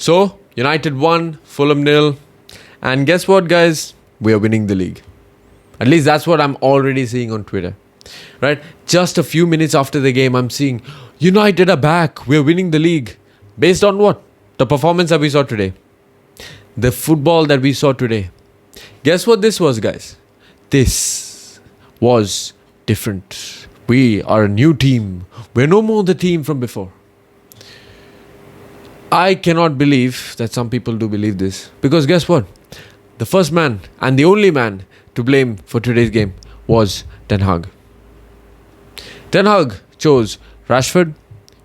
So, United won, Fulham nil. And guess what, guys? We are winning the league. At least that's what I'm already seeing on Twitter. Right? Just a few minutes after the game, I'm seeing United are back. We're winning the league. Based on what? The performance that we saw today. The football that we saw today. Guess what this was, guys? This was different. We are a new team. We're no more the team from before. I cannot believe that some people do believe this. Because guess what? The first man and the only man to blame for today's game was Ten Hag. Ten Hag chose Rashford,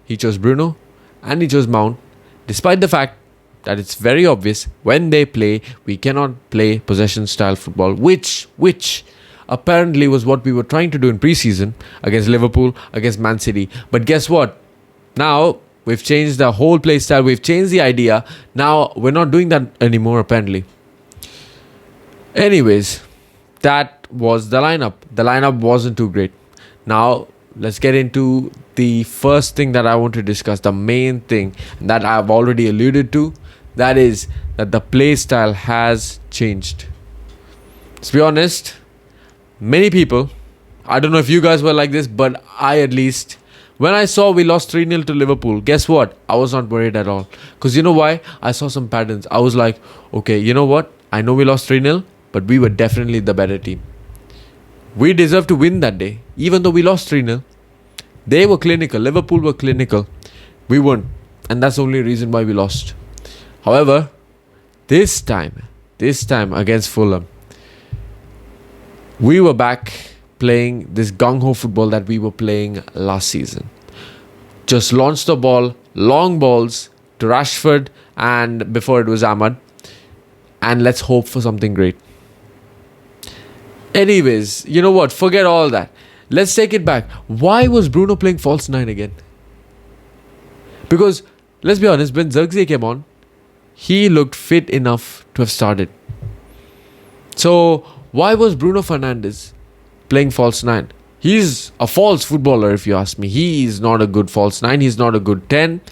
he chose Bruno, and he chose Mount, despite the fact that it's very obvious when they play, we cannot play possession style football, which apparently was what we were trying to do in pre-season against Liverpool, against Man City. But guess what? Now we've changed the whole play style, we've changed the idea. Now we're not doing that anymore, apparently. Anyways, that was the lineup. The lineup wasn't too great. Now let's get into the first thing that I want to discuss, the main thing that I've already alluded to. That is that the play style has changed. Let's be honest, many people, I don't know if you guys were like this, but I at least, when I saw we lost 3-0 to Liverpool, guess what? I was not worried at all. Because you know why? I saw some patterns. I was like, okay, you know what? I know we lost 3-0, but we were definitely the better team. We deserved to win that day, even though we lost 3-0. They were clinical. Liverpool were clinical. We weren't. And that's the only reason why we lost. However, this time against Fulham, we were back playing this gung-ho football that we were playing last season. Just launch the ball, long balls to Rashford, and before it was Ahmad. And let's hope for something great. Anyways, you know what? Forget all that. Let's take it back. Why was Bruno playing false 9 again? Because, let's be honest, when Zirkzee came on, he looked fit enough to have started. So, why was Bruno Fernandes playing false 9? He's a false footballer, if you ask me. He is not a good false 9. He's not a good 10.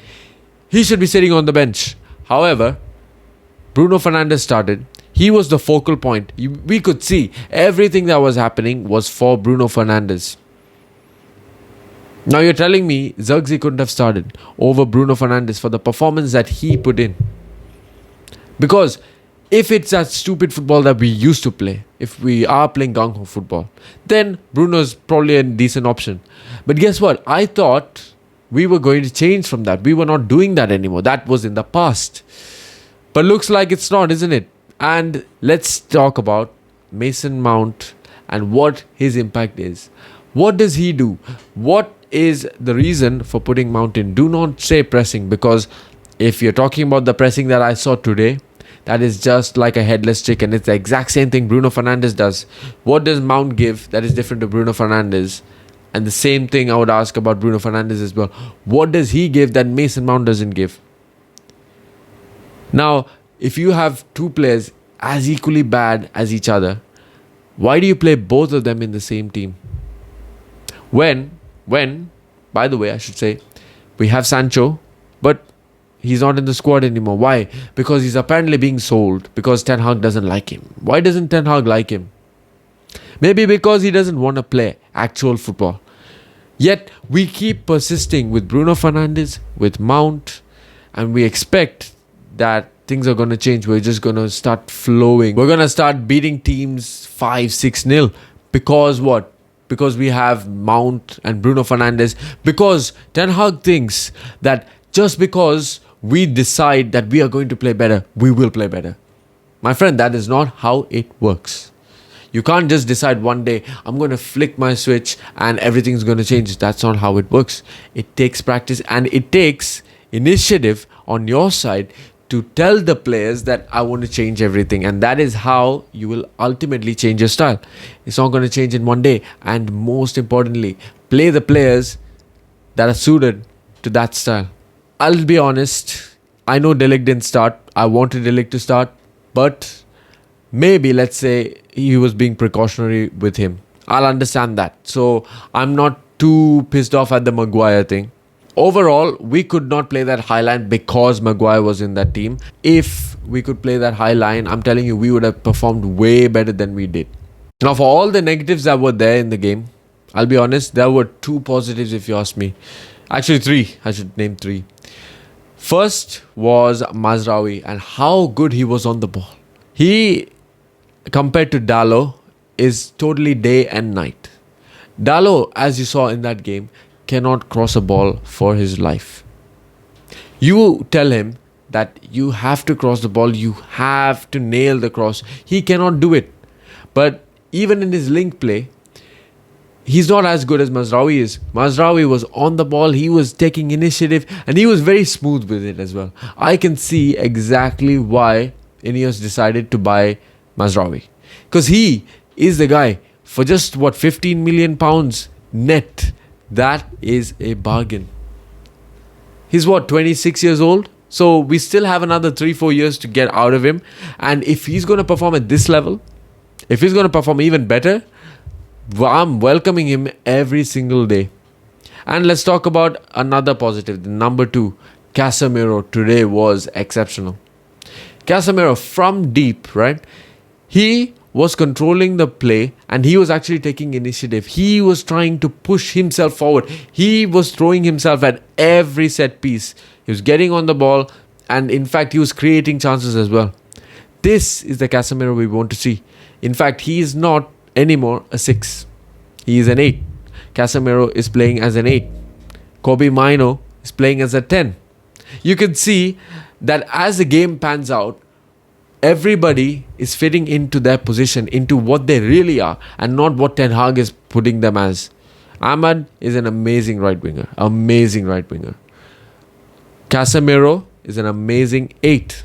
He should be sitting on the bench. However, Bruno Fernandes started. He was the focal point. We could see everything that was happening was for Bruno Fernandes. Now you're telling me Zirkzee couldn't have started over Bruno Fernandes for the performance that he put in. Because if it's that stupid football that we used to play, if we are playing gung-ho football, then Bruno's probably a decent option. But guess what? I thought we were going to change from that. We were not doing that anymore. That was in the past. But looks like it's not, isn't it? And let's talk about Mason Mount and what his impact is. What does he do? What is the reason for putting Mount in? Do not say pressing, because if you're talking about the pressing that I saw today, that is just like a headless chicken. It's the exact same thing Bruno Fernandes does. What does Mount give that is different to Bruno Fernandes? And the same thing I would ask about Bruno Fernandes as well. What does he give that Mason Mount doesn't give? Now, if you have two players as equally bad as each other, why do you play both of them in the same team? When, by the way, I should say, we have Sancho, but he's not in the squad anymore. Why? Because he's apparently being sold, because Ten Hag doesn't like him. Why doesn't Ten Hag like him? Maybe because he doesn't want to play actual football. Yet, we keep persisting with Bruno Fernandes, with Mount, and we expect that things are going to change. We're just going to start flowing. We're going to start beating teams 5-6-0. Because what? Because we have Mount and Bruno Fernandes. Because Ten Hag thinks that just because we decide that we are going to play better, we will play better. My friend, that is not how it works. You can't just decide one day, I'm going to flick my switch and everything's going to change. That's not how it works. It takes practice and it takes initiative on your side to tell the players that I want to change everything. And that is how you will ultimately change your style. It's not going to change in one day. And most importantly, play the players that are suited to that style. I'll be honest, I know De Ligt didn't start. I wanted De Ligt to start. But maybe, let's say, he was being precautionary with him. I'll understand that. So I'm not too pissed off at the Maguire thing. Overall, we could not play that high line because Maguire was in that team. If we could play that high line, I'm telling you, we would have performed way better than we did. Now, for all the negatives that were there in the game, I'll be honest, there were two positives if you ask me. Actually, three. I should name three. First was Mazraoui and how good he was on the ball. He, compared to Dalot, is totally day and night. Dalot, as you saw in that game, cannot cross a ball for his life. You tell him that you have to cross the ball, you have to nail the cross. He cannot do it. But even in his link play, he's not as good as Mazraoui is. Mazraoui was on the ball, he was taking initiative, and he was very smooth with it as well. I can see exactly why Ineos decided to buy Mazraoui. Because he is the guy for just, 15 million pounds net. That is a bargain. He's 26 years old? So we still have another 3-4 years to get out of him. And if he's going to perform at this level, if he's going to perform even better, I'm welcoming him every single day. And let's talk about another positive. The number 2, Casemiro today was exceptional. Casemiro from deep, right? He was controlling the play and he was actually taking initiative. He was trying to push himself forward. He was throwing himself at every set piece. He was getting on the ball and in fact he was creating chances as well. This is the Casemiro we want to see. In fact, he is not anymore a 6. He is an 8. Casemiro is playing as an 8. Kobe Mino is playing as a 10. You can see that as the game pans out, everybody is fitting into their position, into what they really are, and not what Ten Hag is putting them as. Ahmad is an amazing right winger. Amazing right winger. Casemiro is an amazing 8.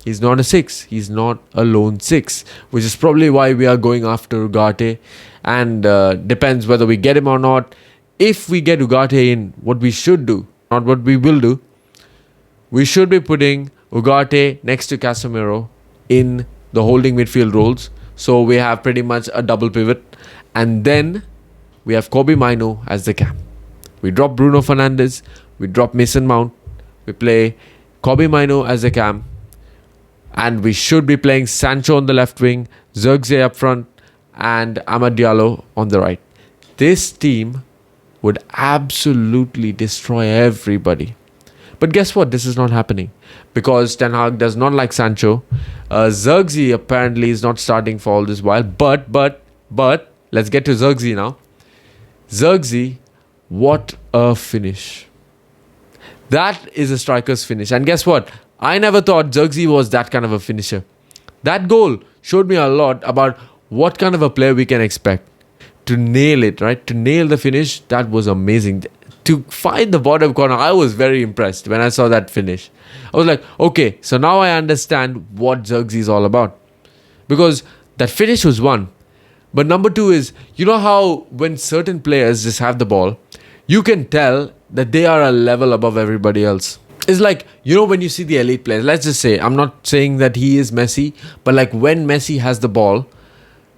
He's not a 6. He's not a lone 6, which is probably why we are going after Ugarte. And depends whether we get him or not. If we get Ugarte in, what we should do, not what we will do, we should be putting Ugarte next to Casemiro in the holding midfield roles. So we have pretty much a double pivot. And then we have Kobe Mino as the cam. We drop Bruno Fernandes. We drop Mason Mount. We play Kobe Mino as the cam. And we should be playing Sancho on the left wing, Zirkzee up front, and Amad Diallo on the right. This team would absolutely destroy everybody. But guess what? This is not happening. Because Ten Hag does not like Sancho. Zirkzee apparently is not starting for all this while. But, let's get to Zirkzee now. Zirkzee, what a finish. That is a striker's finish. And guess what? I never thought Zirkzee was that kind of a finisher. That goal showed me a lot about what kind of a player we can expect. To nail it, right? To nail the finish, that was amazing. To find the bottom corner, I was very impressed when I saw that finish. I was like, okay, so now I understand what Zirkzee is all about. Because that finish was one. But number 2 is, you know how when certain players just have the ball, you can tell that they are a level above everybody else. It's like, you know, when you see the elite players, let's just say, I'm not saying that he is Messi, but like when Messi has the ball,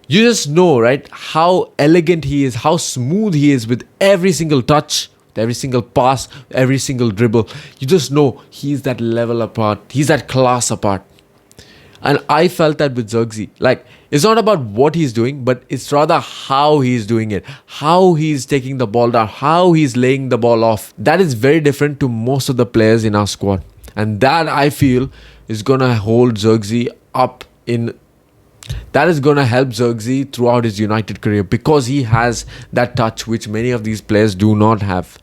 you just know, right, how elegant he is, how smooth he is with every single touch, every single pass, every single dribble. You just know he's that level apart. He's that class apart. And I felt that with Zirkzee. Like, it's not about what he's doing, but it's rather how he's doing it. How he's taking the ball down. How he's laying the ball off. That is very different to most of the players in our squad. And that, I feel, is going to hold Zirkzee up in... That is going to help Zirkzee throughout his United career. Because he has that touch which many of these players do not have.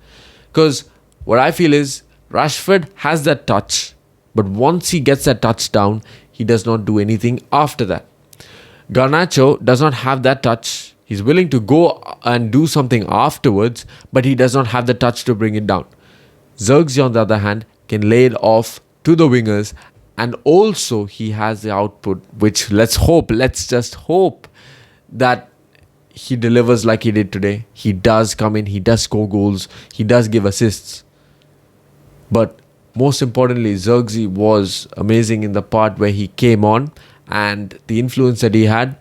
Because what I feel is, Rashford has that touch. But once he gets that touch down, he does not do anything after that. Garnacho does not have that touch. He's willing to go and do something afterwards, but he does not have the touch to bring it down. Zirkzee, on the other hand, can lay it off to the wingers, and also he has the output, which let's just hope that he delivers like he did today. He does come in, he does score goals, he does give assists. But most importantly, Zirkzee was amazing in the part where he came on and the influence that he had,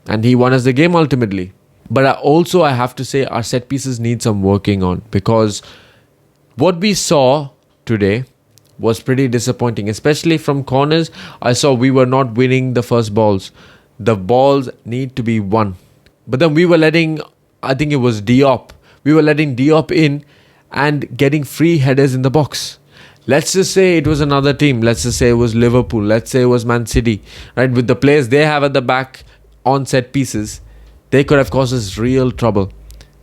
and he won us the game ultimately. But I have to say our set pieces need some working on, because What we saw today was pretty disappointing, especially from corners. I saw we were not winning the first balls. The balls need to be won. But then we were letting, I think it was Diop, we were letting Diop in and getting free headers in the box. Let's just say it was another team. Let's just say it was Liverpool. Let's say it was Man City. Right? With the players they have at the back on set pieces, they could have caused us real trouble.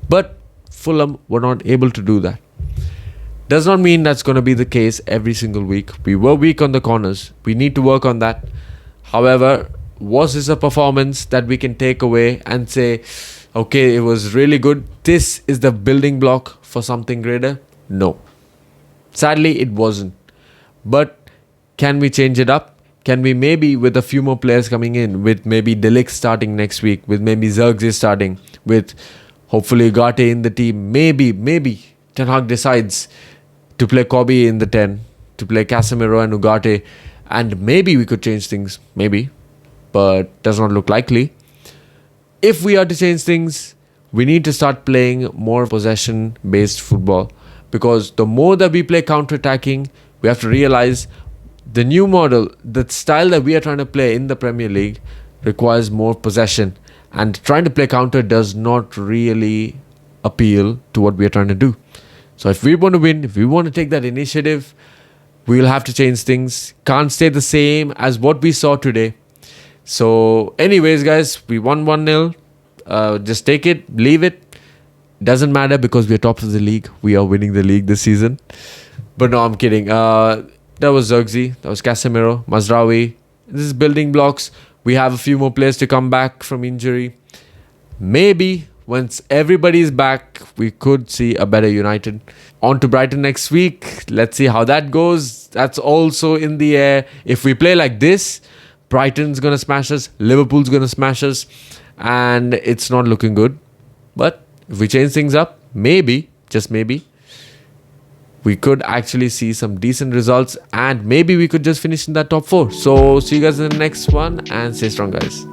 But Fulham were not able to do that. Does not mean that's going to be the case every single week. We were weak on the corners. We need to work on that. However, was this a performance that we can take away and say, okay, it was really good. This is the building block for something greater? No. Sadly, it wasn't. But can we change it up? Can we maybe, with a few more players coming in, with maybe De Ligt starting next week, with maybe Zirkzee starting, with hopefully Ugarte in the team, maybe Ten Hag decides to play Kobe in the 10, to play Casemiro and Ugarte, and maybe we could change things, maybe, but does not look likely. If we are to change things, we need to start playing more possession-based football, because the more that we play counter-attacking, we have to realize the new model, the style that we are trying to play in the Premier League requires more possession, and trying to play counter does not really appeal to what we are trying to do. So if we want to win, if we want to take that initiative, we'll have to change things. Can't stay the same as what we saw today. So anyways, guys, we won 1-0. Just take it, leave it. Doesn't matter because we're top of the league. We are winning the league this season. But no, I'm kidding. That was Zirkzee. That was Casemiro. Mazraoui. This is building blocks. We have a few more players to come back from injury. Maybe once everybody's back, we could see a better United. On to Brighton next week. Let's see how that goes. That's also in the air. If we play like this, Brighton's going to smash us. Liverpool's going to smash us. And it's not looking good. But if we change things up, maybe, just maybe, we could actually see some decent results. And maybe we could just finish in that top 4. So see you guys in the next one. And stay strong, guys.